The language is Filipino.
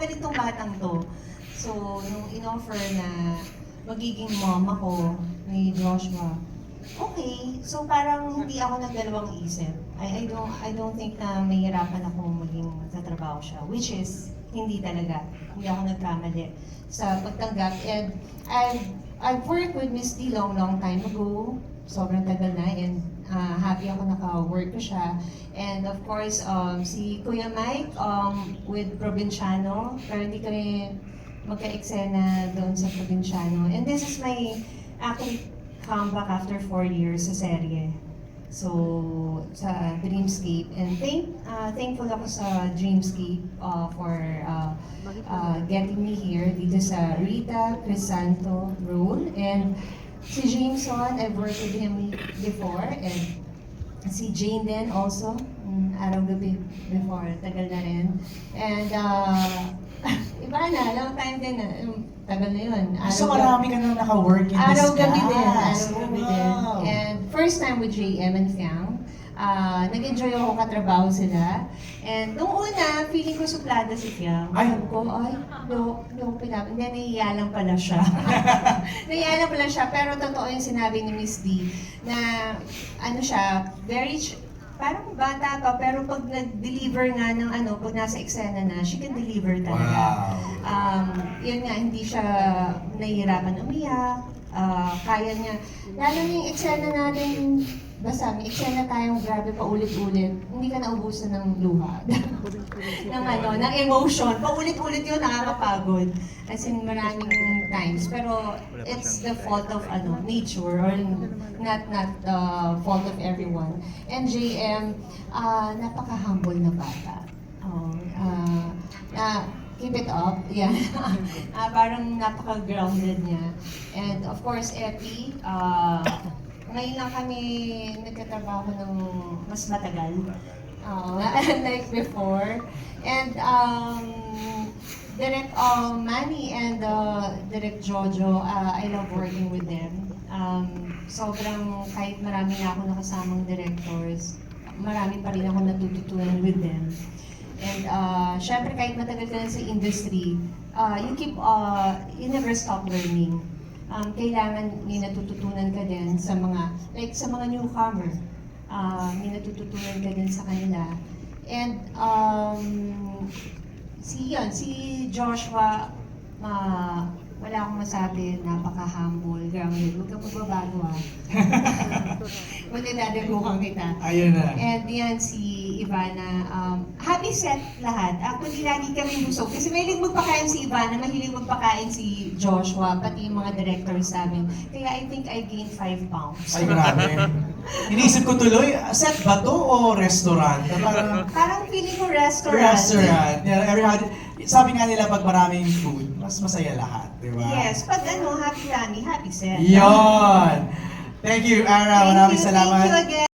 magaling tong batang to. So, nung in-offer na magiging mom ako ni Joshua, okay. So, parang hindi ako nagdalawang isip. I don't think na mahirapan ako maging magtatrabaho siya, which is, hindi talaga. Hindi ako nagkamali sa pagtanggap. And I've worked with Miss D long time ago. Sobrang tagal na, and happy ako naka-work ko siya. And of course, si Kuya Mike with Provinciano, pero hindi kami magka-eksena doon sa Provinciano. And this is my actually comeback after 4 years sa serye. So, sa Dreamscape. And thankful ako sa Dreamscape for getting me here dito sa Rita Crisanto role. And si Jameson, I've worked with him before. And si Jane din also, araw-gabi before, tagal na rin. And iba na, long time din na, tagal na yun. So marami ka nang naka-work in this cast. Araw-gabi din. And first time with JM and Fiang, nag-enjoy ako katrabaho sila. And nung una, feeling ko suplada si Fiang. Sabi ko, hindi, nahiya lang pala siya. Nahiya lang pala siya, pero totoo yung sinabi ni Miss D, na ano siya, very, parang bata pa, pero pag nag-deliver nga ng pag nasa eksena na, she can deliver talaga. Yun nga, hindi siya nahihirapan umiyak, kaya niya. Lalo na yung eksena natin, basta may eksena tayong grabe pa ulit-ulit, hindi ka naubusan ng luha. ng emotion. Paulit-ulit yun, nakakapagod. As in, maraming times. Pero it's the fault of nature, or not the fault of everyone. And JM, napaka-humble na bata. Keep it up, yeah. Parang napaka-grounded niya. And of course, Epi, ngayon lang kami nagkatrabaho ng mas matagal. Like before. And Direct Manny and Direct Jojo, I love working with them. Sobrang, kahit marami na ako nakasamang directors, marami pa rin ako natututunan with them. And syempre kahit matagal ka na sa industry, you never stop learning. Kailangan may natututunan ka din sa mga newcomer. May natututunan ka din sa kanila. And si Joshua, wala akong masabi, napaka-humble, grounded. Huwag kang magbabago Kundi dadaguhan kita. Ayun na. And yan si Ivana, happy set lahat. Actually, lagi kami busog. Kasi mahilig magpakain si Ivana, mahilig magpakain si Joshua, pati yung mga directors namin. Kaya I think I gained 5 pounds. Ay, grabe. Inisip ko tuloy, set ba to o restaurant? Parang feeling ko restaurant. Restaurant. Yeah, sabi nga nila pag maraming food, mas masaya lahat, di ba? Yes, pag happy tummy, happy set. Yon! Thank you, Ara. Maraming salamat. Thank you again.